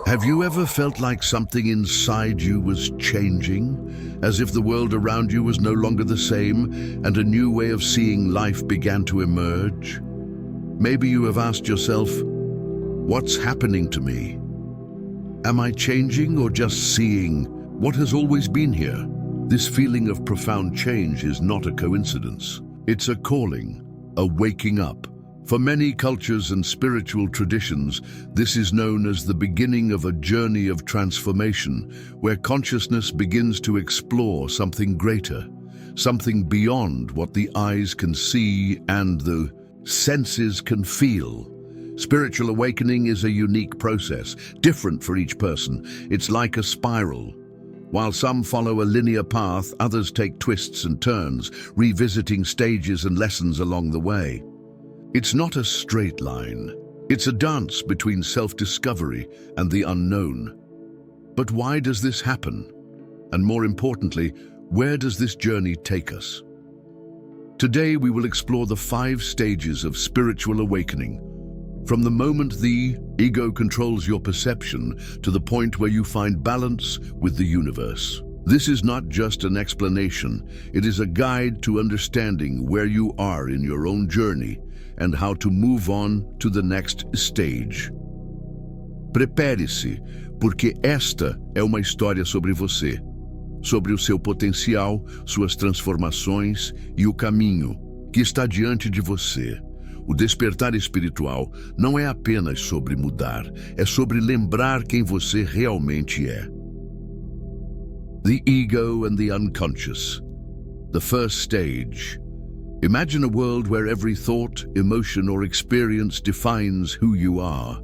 Have you ever felt like something inside you was changing, as if the world around you was no longer the same and a new way of seeing life began to emerge? Maybe you have asked yourself, what's happening to me? Am I changing or just seeing what has always been here? This feeling of profound change is not a coincidence. It's a calling, a waking up. For many cultures and spiritual traditions, this is known as the beginning of a journey of transformation, where consciousness begins to explore something greater, something beyond what the eyes can see and the senses can feel. Spiritual awakening is a unique process, different for each person. It's like a spiral. While some follow a linear path, others take twists and turns, revisiting stages and lessons along the way. It's not a straight line. It's a dance between self-discovery and the unknown. But why does this happen? And more importantly, where does this journey take us? Today we will explore the 5 stages of spiritual awakening. From the moment the ego controls your perception to the point where you find balance with the universe. This is not just an explanation, it is a guide to understanding where you are in your own journey and how to move on to the next stage. Prepare-se, porque esta é uma história sobre você, sobre o seu potencial, suas transformações e o caminho que está diante de você. O despertar espiritual não é apenas sobre mudar, é sobre lembrar quem você realmente é. The ego and the unconscious. The first stage. Imagine a world where every thought, emotion, or experience defines who you are.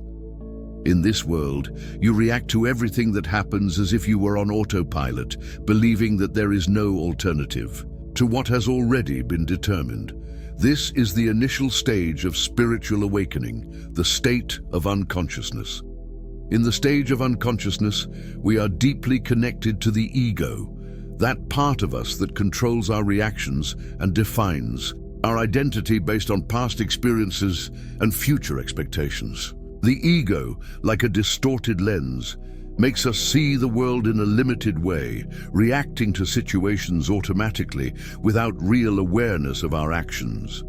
In this world, you react to everything that happens as if you were on autopilot, believing that there is no alternative to what has already been determined. This is the initial stage of spiritual awakening, the state of unconsciousness. In the stage of unconsciousness, we are deeply connected to the ego, that part of us that controls our reactions and defines our identity based on past experiences and future expectations. The ego, like a distorted lens, makes us see the world in a limited way, reacting to situations automatically without real awareness of our actions.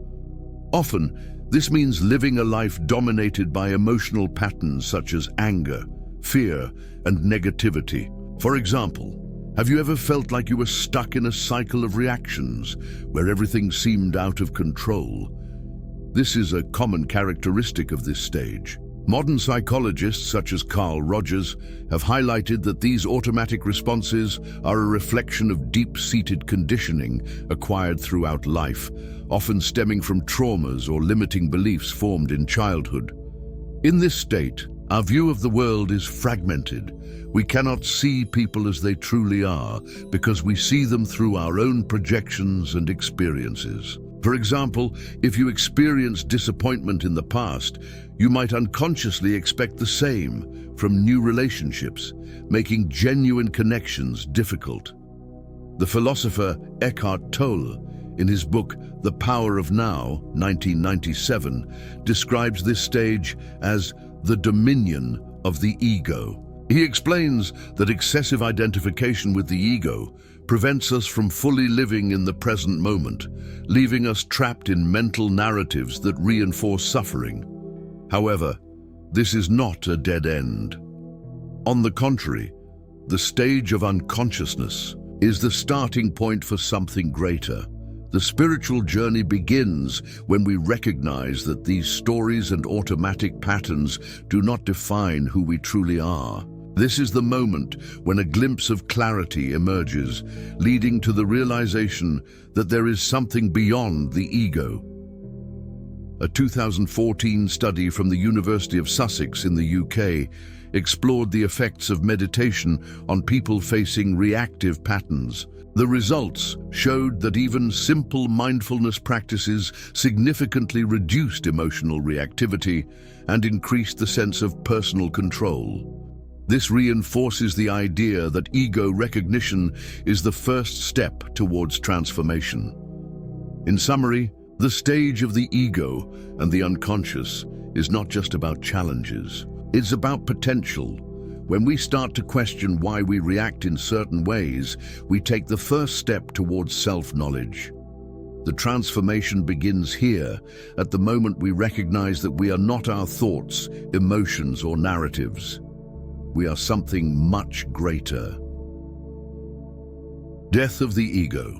Often, this means living a life dominated by emotional patterns such as anger, fear, and negativity. For example, have you ever felt like you were stuck in a cycle of reactions where everything seemed out of control? This is a common characteristic of this stage. Modern psychologists such as Carl Rogers have highlighted that these automatic responses are a reflection of deep-seated conditioning acquired throughout life, often stemming from traumas or limiting beliefs formed in childhood. In this state, our view of the world is fragmented. We cannot see people as they truly are because we see them through our own projections and experiences. For example, if you experienced disappointment in the past, you might unconsciously expect the same from new relationships, making genuine connections difficult. The philosopher Eckhart Tolle, in his book The Power of Now, 1997, describes this stage as the dominion of the ego. He explains that excessive identification with the ego prevents us from fully living in the present moment, leaving us trapped in mental narratives that reinforce suffering. However, this is not a dead end. On the contrary, the stage of unconsciousness is the starting point for something greater. The spiritual journey begins when we recognize that these stories and automatic patterns do not define who we truly are. This is the moment when a glimpse of clarity emerges, leading to the realization that there is something beyond the ego. A 2014 study from the University of Sussex in the UK explored the effects of meditation on people facing reactive patterns. The results showed that even simple mindfulness practices significantly reduced emotional reactivity and increased the sense of personal control. This reinforces the idea that ego recognition is the first step towards transformation. In summary, the stage of the ego and the unconscious is not just about challenges. It's about potential. When we start to question why we react in certain ways, we take the first step towards self-knowledge. The transformation begins here, at the moment we recognize that we are not our thoughts, emotions, or narratives. We are something much greater. Death of the ego.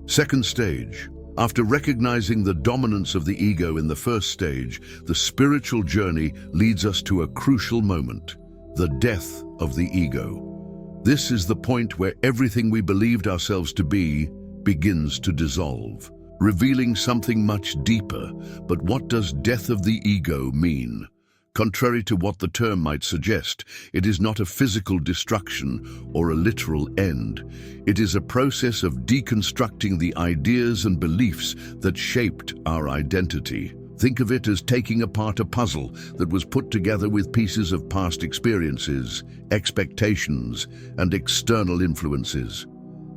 Second stage. After recognizing the dominance of the ego in the first stage, the spiritual journey leads us to a crucial moment, the death of the ego. This is the point where everything we believed ourselves to be begins to dissolve, revealing something much deeper. But what does death of the ego mean? Contrary to what the term might suggest, it is not a physical destruction or a literal end. It is a process of deconstructing the ideas and beliefs that shaped our identity. Think of it as taking apart a puzzle that was put together with pieces of past experiences, expectations, and external influences.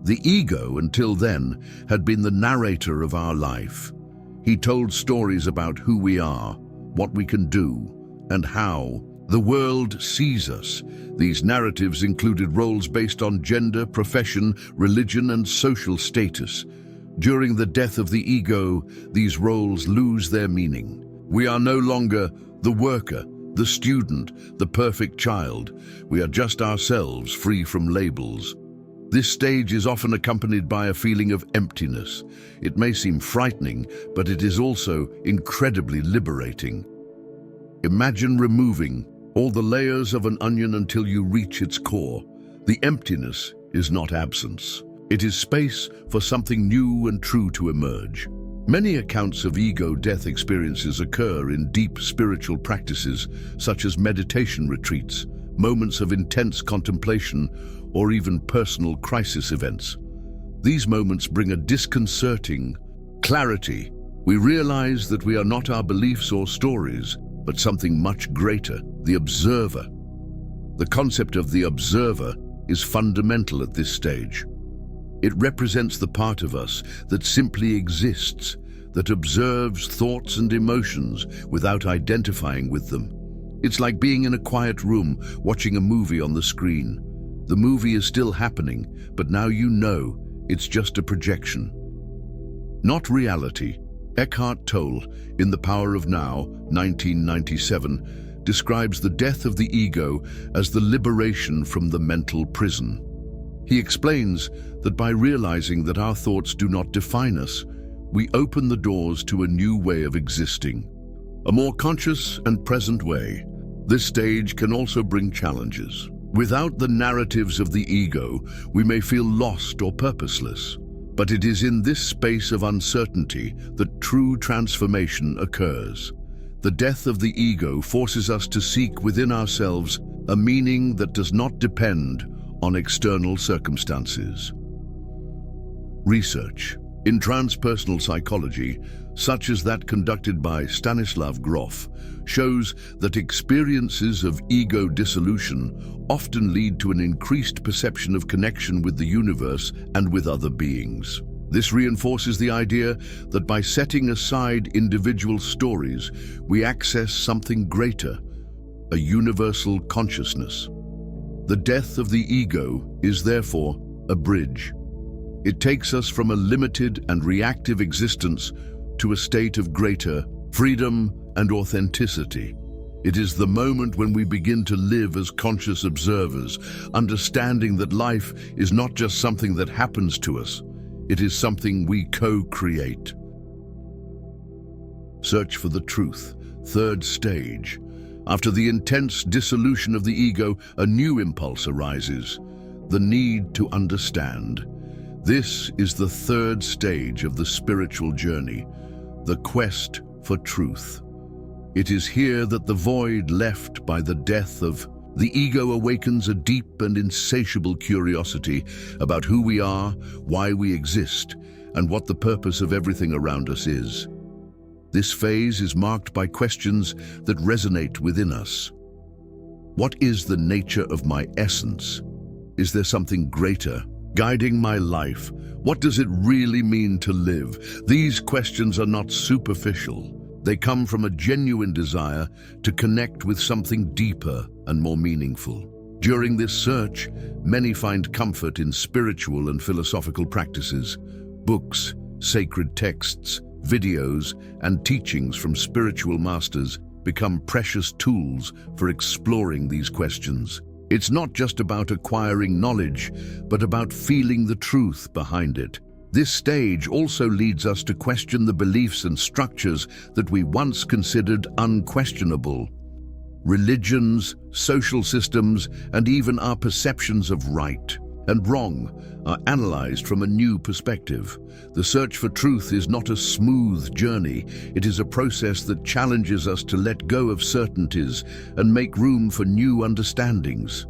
The ego, until then, had been the narrator of our life. He told stories about who we are, what we can do, and how the world sees us. These narratives included roles based on gender, profession, religion, and social status. During the death of the ego, these roles lose their meaning. We are no longer the worker, the student, the perfect child. We are just ourselves, free from labels. This stage is often accompanied by a feeling of emptiness. It may seem frightening, but it is also incredibly liberating. Imagine removing all the layers of an onion until you reach its core. The emptiness is not absence. It is space for something new and true to emerge. Many accounts of ego death experiences occur in deep spiritual practices, such as meditation retreats, moments of intense contemplation, or even personal crisis events. These moments bring a disconcerting clarity. We realize that we are not our beliefs or stories, but something much greater, the observer. The concept of the observer is fundamental at this stage. It represents the part of us that simply exists, that observes thoughts and emotions without identifying with them. It's like being in a quiet room, watching a movie on the screen. The movie is still happening, but now you know it's just a projection. Not reality. Eckhart Tolle, in The Power of Now, 1997, describes the death of the ego as the liberation from the mental prison. He explains that by realizing that our thoughts do not define us, we open the doors to a new way of existing, a more conscious and present way. This stage can also bring challenges. Without the narratives of the ego, we may feel lost or purposeless. But it is in this space of uncertainty that true transformation occurs. The death of the ego forces us to seek within ourselves a meaning that does not depend on external circumstances. Research in transpersonal psychology, such as that conducted by Stanislav Grof, shows that experiences of ego dissolution often lead to an increased perception of connection with the universe and with other beings. This reinforces the idea that by setting aside individual stories, we access something greater, a universal consciousness. The death of the ego is therefore a bridge. It takes us from a limited and reactive existence to a state of greater freedom and authenticity. It is the moment when we begin to live as conscious observers, understanding that life is not just something that happens to us, it is something we co-create. Search for the truth, third stage. After the intense dissolution of the ego, a new impulse arises, the need to understand. This is the third stage of the spiritual journey, the quest for truth. It is here that the void left by the death of the ego awakens a deep and insatiable curiosity about who we are, why we exist, and what the purpose of everything around us is. This phase is marked by questions that resonate within us. What is the nature of my essence? Is there something greater guiding my life? What does it really mean to live? These questions are not superficial. They come from a genuine desire to connect with something deeper and more meaningful. During this search, many find comfort in spiritual and philosophical practices. Books, sacred texts, videos, and teachings from spiritual masters become precious tools for exploring these questions. It's not just about acquiring knowledge, but about feeling the truth behind it. This stage also leads us to question the beliefs and structures that we once considered unquestionable. Religions, social systems, and even our perceptions of right and wrong are analyzed from a new perspective. The search for truth is not a smooth journey. It is a process that challenges us to let go of certainties and make room for new understandings.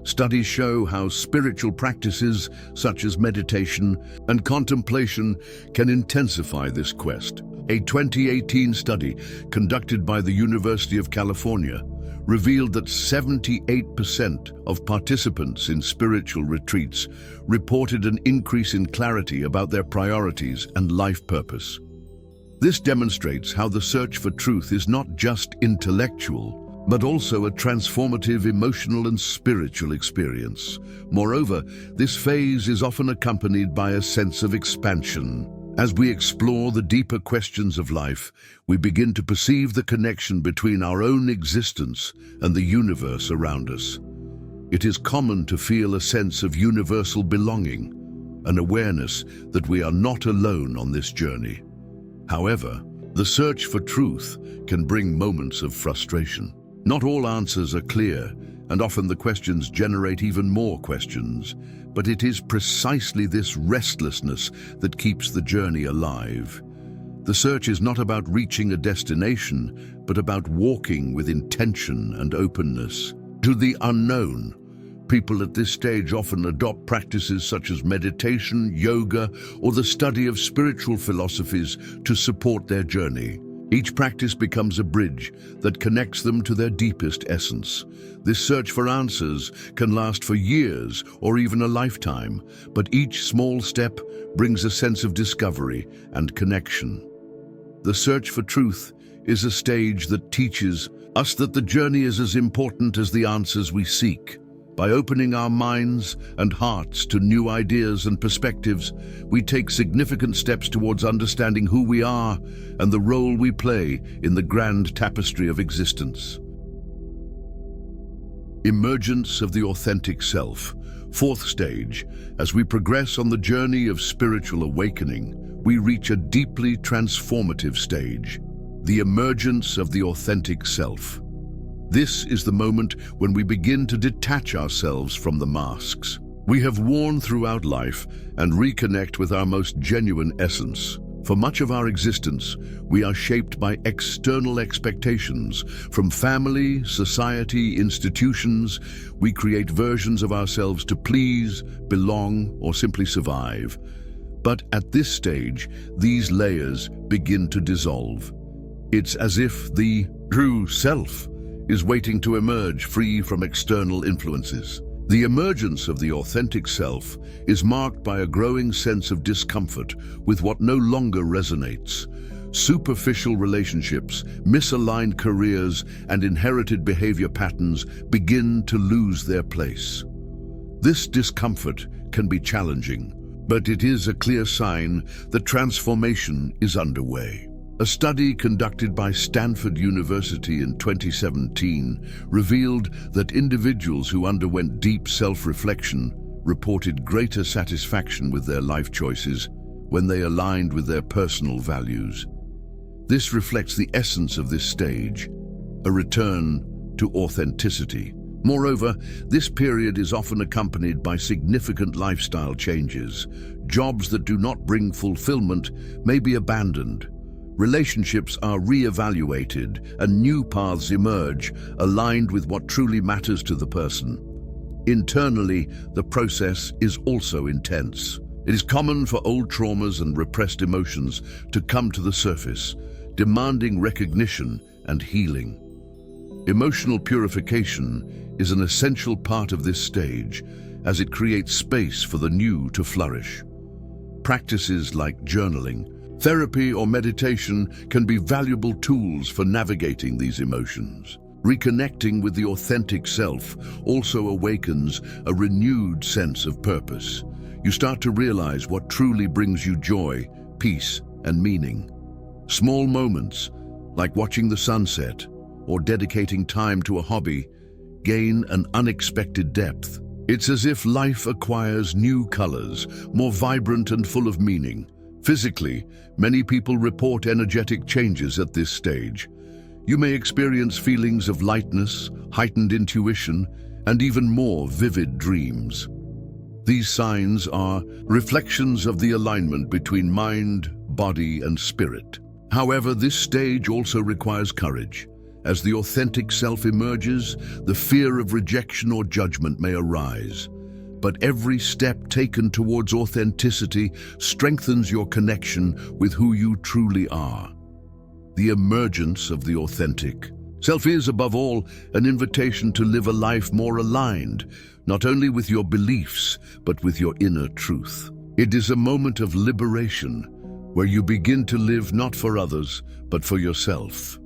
Studies show how spiritual practices such as meditation and contemplation can intensify this quest. A 2018 study conducted by the University of California revealed that 78% of participants in spiritual retreats reported an increase in clarity about their priorities and life purpose. This demonstrates how the search for truth is not just intellectual, but also a transformative emotional and spiritual experience. Moreover, this phase is often accompanied by a sense of expansion. As we explore the deeper questions of life, we begin to perceive the connection between our own existence and the universe around us. It is common to feel a sense of universal belonging, an awareness that we are not alone on this journey. However, the search for truth can bring moments of frustration. Not all answers are clear, and often the questions generate even more questions. But it is precisely this restlessness that keeps the journey alive. The search is not about reaching a destination, but about walking with intention and openness to the unknown. People at this stage often adopt practices such as meditation, yoga, or the study of spiritual philosophies to support their journey. Each practice becomes a bridge that connects them to their deepest essence. This search for answers can last for years or even a lifetime, but each small step brings a sense of discovery and connection. The search for truth is a stage that teaches us that the journey is as important as the answers we seek. By opening our minds and hearts to new ideas and perspectives, we take significant steps towards understanding who we are and the role we play in the grand tapestry of existence. Emergence of the authentic self. Fourth stage, as we progress on the journey of spiritual awakening, we reach a deeply transformative stage, the emergence of the authentic self. This is the moment when we begin to detach ourselves from the masks we have worn throughout life and reconnect with our most genuine essence. For much of our existence, we are shaped by external expectations. From family, society, institutions, we create versions of ourselves to please, belong, or simply survive. But at this stage, these layers begin to dissolve. It's as if the true self is waiting to emerge free from external influences. The emergence of the authentic self is marked by a growing sense of discomfort with what no longer resonates. Superficial relationships, misaligned careers, and inherited behavior patterns begin to lose their place. This discomfort can be challenging, but it is a clear sign that transformation is underway. A study conducted by Stanford University in 2017 revealed that individuals who underwent deep self-reflection reported greater satisfaction with their life choices when they aligned with their personal values. This reflects the essence of this stage, a return to authenticity. Moreover, this period is often accompanied by significant lifestyle changes. Jobs that do not bring fulfillment may be abandoned. Relationships are re-evaluated and new paths emerge, aligned with what truly matters to the person. Internally, the process is also intense. It is common for old traumas and repressed emotions to come to the surface, demanding recognition and healing. Emotional purification is an essential part of this stage, as it creates space for the new to flourish. Practices like journaling, therapy, or meditation can be valuable tools for navigating these emotions. Reconnecting with the authentic self also awakens a renewed sense of purpose. You start to realize what truly brings you joy, peace, and meaning. Small moments, like watching the sunset or dedicating time to a hobby, gain an unexpected depth. It's as if life acquires new colors, more vibrant and full of meaning. Physically, many people report energetic changes at this stage. You may experience feelings of lightness, heightened intuition, and even more vivid dreams. These signs are reflections of the alignment between mind, body, and spirit. However, this stage also requires courage. As the authentic self emerges, the fear of rejection or judgment may arise. But every step taken towards authenticity strengthens your connection with who you truly are. The emergence of the authentic self is, above all, an invitation to live a life more aligned, not only with your beliefs, but with your inner truth. It is a moment of liberation, where you begin to live not for others, but for yourself.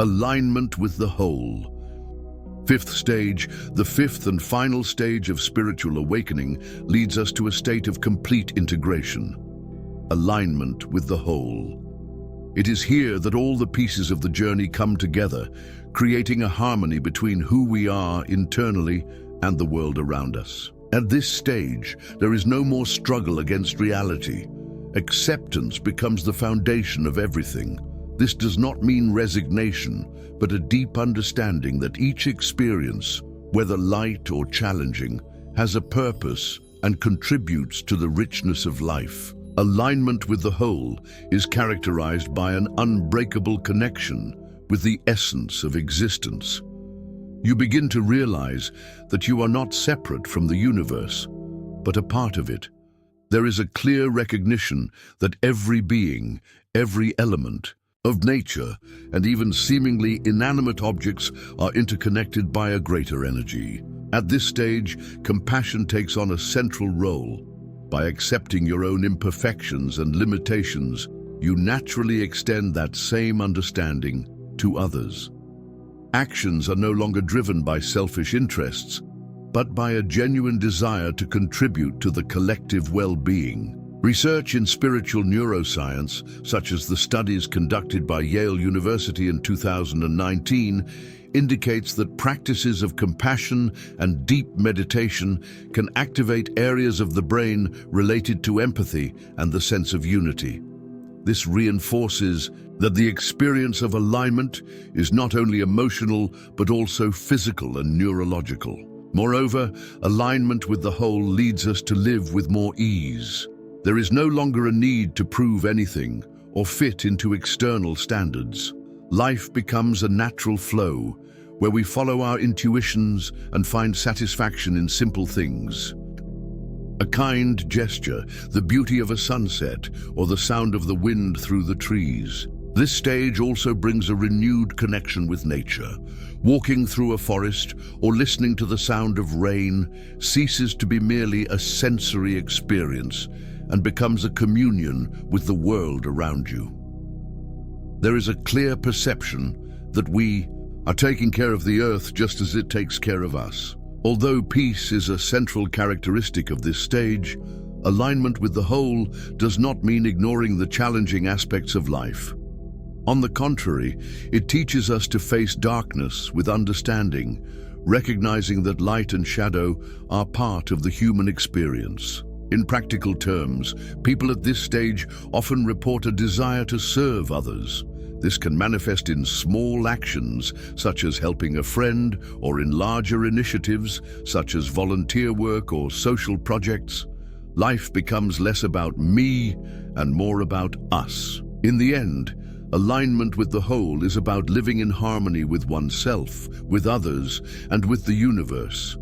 Alignment with the whole. Fifth stage, the fifth and final stage of spiritual awakening, leads us to a state of complete integration. Alignment with the whole. It is here that all the pieces of the journey come together, creating a harmony between who we are internally and the world around us. At this stage, there is no more struggle against reality. Acceptance becomes the foundation of everything. This does not mean resignation, but a deep understanding that each experience, whether light or challenging, has a purpose and contributes to the richness of life. Alignment with the whole is characterized by an unbreakable connection with the essence of existence. You begin to realize that you are not separate from the universe, but a part of it. There is a clear recognition that every being, every element of nature, and even seemingly inanimate objects are interconnected by a greater energy. At this stage, compassion takes on a central role. By accepting your own imperfections and limitations, you naturally extend that same understanding to others. Actions are no longer driven by selfish interests, but by a genuine desire to contribute to the collective well-being. Research in spiritual neuroscience, such as the studies conducted by Yale University in 2019, indicates that practices of compassion and deep meditation can activate areas of the brain related to empathy and the sense of unity. This reinforces that the experience of alignment is not only emotional, but also physical and neurological. Moreover, alignment with the whole leads us to live with more ease. There is no longer a need to prove anything or fit into external standards. Life becomes a natural flow, where we follow our intuitions and find satisfaction in simple things. A kind gesture, the beauty of a sunset, or the sound of the wind through the trees. This stage also brings a renewed connection with nature. Walking through a forest or listening to the sound of rain ceases to be merely a sensory experience and becomes a communion with the world around you. There is a clear perception that we are taking care of the earth just as it takes care of us. Although peace is a central characteristic of this stage, alignment with the whole does not mean ignoring the challenging aspects of life. On the contrary, it teaches us to face darkness with understanding, recognizing that light and shadow are part of the human experience. In practical terms, people at this stage often report a desire to serve others. This can manifest in small actions, such as helping a friend, or in larger initiatives, such as volunteer work or social projects. Life becomes less about me and more about us. In the end, alignment with the whole is about living in harmony with oneself, with others, and with the universe.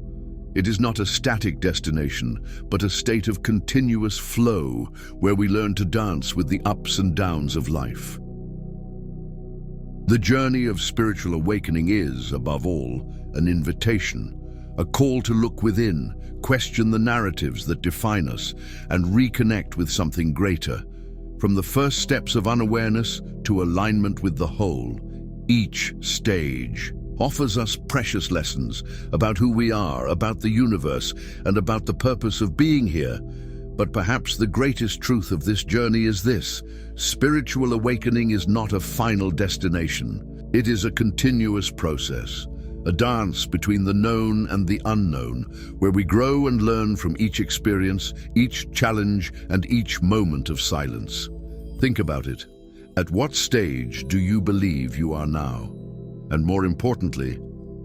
It is not a static destination, but a state of continuous flow where we learn to dance with the ups and downs of life. The journey of spiritual awakening is, above all, an invitation, a call to look within, question the narratives that define us, and reconnect with something greater. From the first steps of unawareness to alignment with the whole, Each stage offers us precious lessons about who we are, about the universe, and about the purpose of being here. But perhaps the greatest truth of this journey is this: spiritual awakening is not a final destination. It is a continuous process, a dance between the known and the unknown, where we grow and learn from each experience, each challenge, and each moment of silence. Think about it. At what stage do you believe you are now? And more importantly,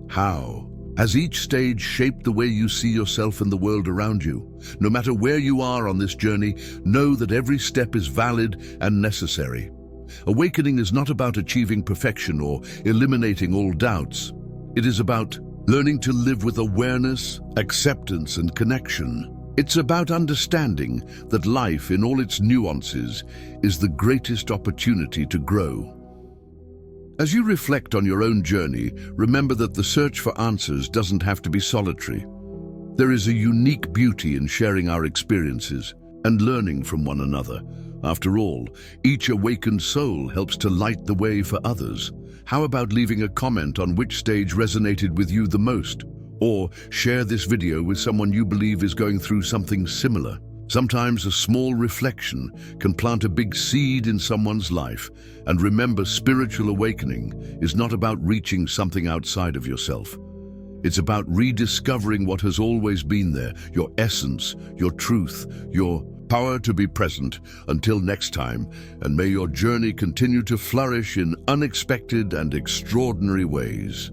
how? Has each stage shaped the way you see yourself and the world around you? No matter where you are on this journey, know that every step is valid and necessary. Awakening is not about achieving perfection or eliminating all doubts. It is about learning to live with awareness, acceptance, and connection. It's about understanding that life, in all its nuances, is the greatest opportunity to grow. As you reflect on your own journey, remember that the search for answers doesn't have to be solitary. There is a unique beauty in sharing our experiences and learning from one another. After all, each awakened soul helps to light the way for others. How about leaving a comment on which stage resonated with you the most? Or share this video with someone you believe is going through something similar. Sometimes a small reflection can plant a big seed in someone's life. And remember, spiritual awakening is not about reaching something outside of yourself. It's about rediscovering what has always been there, your essence, your truth, your power to be present. Until next time, and may your journey continue to flourish in unexpected and extraordinary ways.